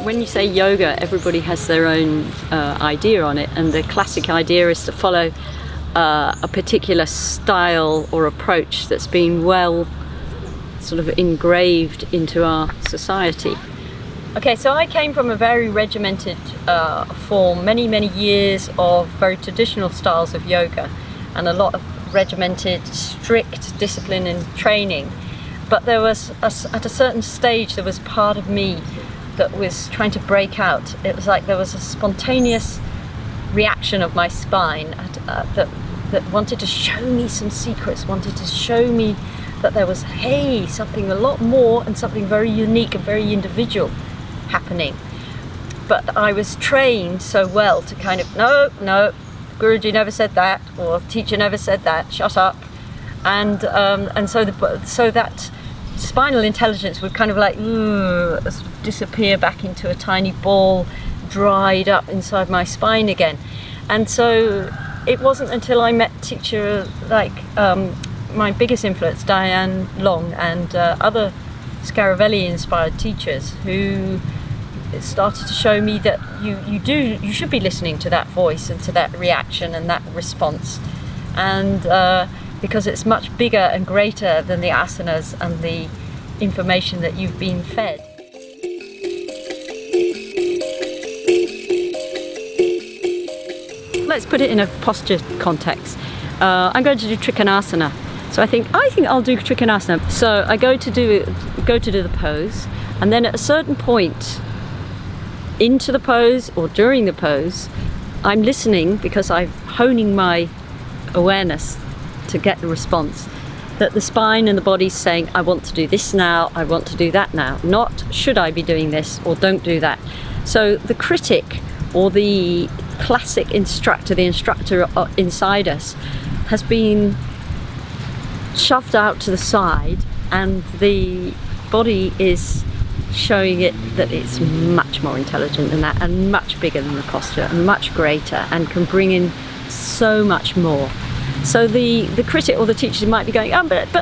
When you say yoga, everybody has their own idea on it, and the classic idea is to follow a particular style or approach that's been well sort of engraved into our society. Okay, so I came from a very regimented form, many years of very traditional styles of yoga and a lot of regimented, strict discipline and training. But there was, at a certain stage, there was part of me that was trying to break out. It was like there was a spontaneous reaction of my spine that wanted to show me some secrets, wanted to show me that there was, hey, something a lot more and something very unique and very individual happening. But I was trained so well to kind of, no, Guruji never said that, or teacher never said that, shut up. And so that spinal intelligence would kind of like disappear back into a tiny ball, dried up inside my spine again. And so it wasn't until I met teacher like my biggest influence, Diane Long, and other Scaravelli-inspired teachers who started to show me that you should be listening to that voice and to that reaction and that response, and because it's much bigger and greater than the asanas and the information that you've been fed. Let's put it in a posture context. I'm going to do Trikonasana. So I think I'll do Trikonasana. So I go to do the pose, and then at a certain point into the pose or during the pose, I'm listening because I'm honing my awareness to get the response that the spine and the body's saying, I want to do this now, I want to do that now, not should I be doing this or don't do that. So the critic or the classic instructor, the instructor inside us, has been shoved out to the side, and the body is showing it that it's much more intelligent than that, and much bigger than the posture, and much greater, and can bring in so much more. So the critic or the teacher might be going, but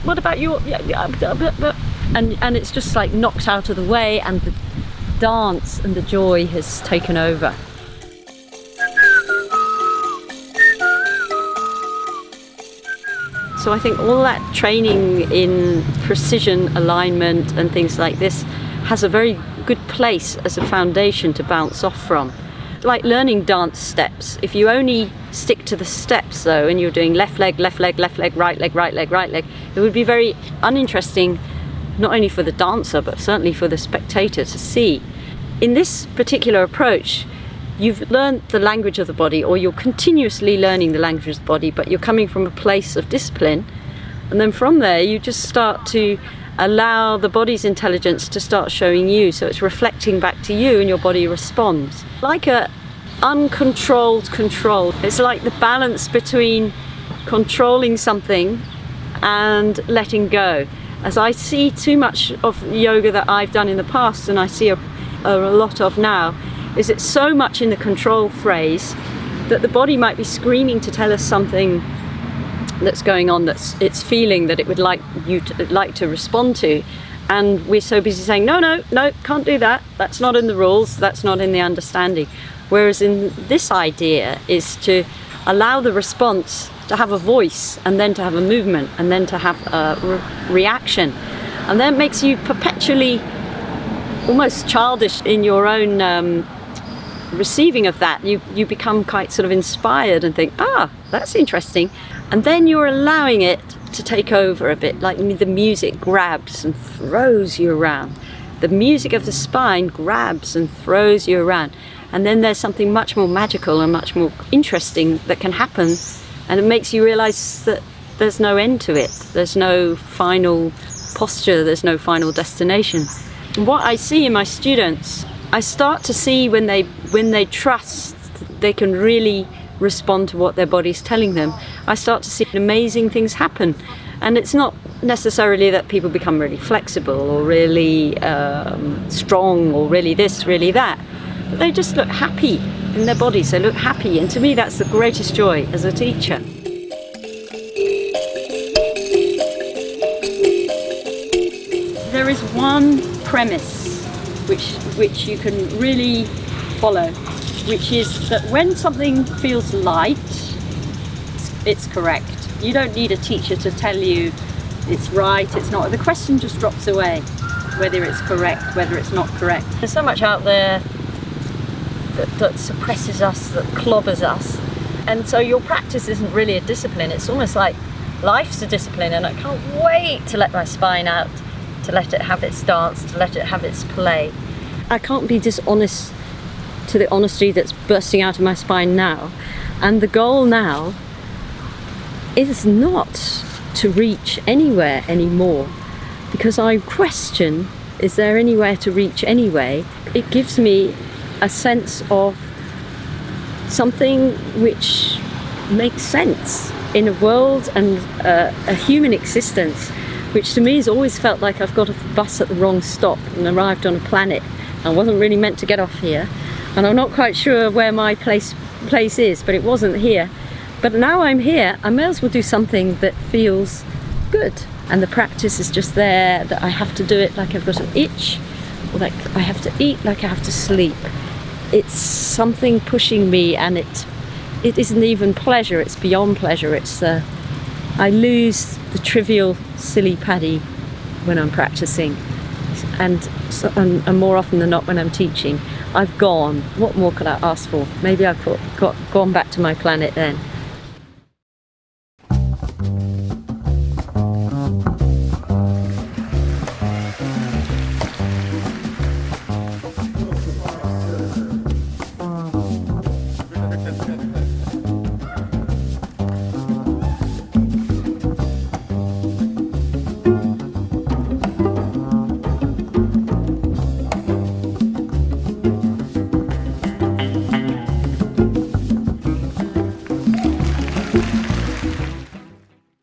what about you? And it's just like knocked out of the way, and the dance and the joy has taken over. So I think all that training in precision alignment and things like this has a very good place as a foundation to bounce off from. Like learning dance steps, if you only stick to the steps though, and you're doing left leg, left leg, left leg, right leg, right leg, right leg, it would be very uninteresting, not only for the dancer, but certainly for the spectator to see. In this particular approach, you've learned the language of the body, or you're continuously learning the language of the body, but you're coming from a place of discipline. And then from there, you just start to allow the body's intelligence to start showing you. So it's reflecting back to you, and your body responds. Like a uncontrolled control. It's like the balance between controlling something and letting go. As I see too much of yoga that I've done in the past, and I see a lot of now, is it's so much in the control phrase that the body might be screaming to tell us something that's going on, that's it's feeling that it would like to respond to, and we're so busy saying no, can't do that, that's not in the rules, that's not in the understanding. Whereas in this idea is to allow the response to have a voice, and then to have a movement, and then to have a reaction, and then it makes you perpetually almost childish in your own receiving of that. You become quite sort of inspired and think, that's interesting, and then you're allowing it to take over a bit, like the music grabs and throws you around. The music of the spine grabs and throws you around, and then there's something much more magical and much more interesting that can happen, and it makes you realize that there's no end to it, there's no final posture, there's no final destination. And what I see in my students, I start to see when they trust they can really respond to what their body's telling them, I start to see amazing things happen. And it's not necessarily that people become really flexible or really strong or really this, really that, but they just look happy in their bodies, they look happy, and to me that's the greatest joy as a teacher. There is one premise which you can really follow, which is that when something feels light, it's correct. You don't need a teacher to tell you it's right, it's not. The question just drops away, whether it's correct, whether it's not correct. There's so much out there that suppresses us, that clobbers us, and so your practice isn't really a discipline. It's almost like life's a discipline, and I can't wait to let my spine out, to let it have its dance, to let it have its play. I can't be dishonest to the honesty that's bursting out of my spine now, and the goal now is not to reach anywhere anymore, because I question, is there anywhere to reach anyway? It gives me a sense of something which makes sense in a world and a human existence, which to me has always felt like I've got a bus at the wrong stop and arrived on a planet. I wasn't really meant to get off here, and I'm not quite sure where my place is, but it wasn't here. But now I'm here, I may as well do something that feels good, and the practice is just there, that I have to do it like I've got an itch, or like I have to eat, like I have to sleep. It's something pushing me, and it isn't even pleasure, it's beyond pleasure. It's I lose the trivial, silly Paddy when I'm practicing, and more often than not when I'm teaching, I've gone. What more could I ask for? Maybe I've gone back to my planet then.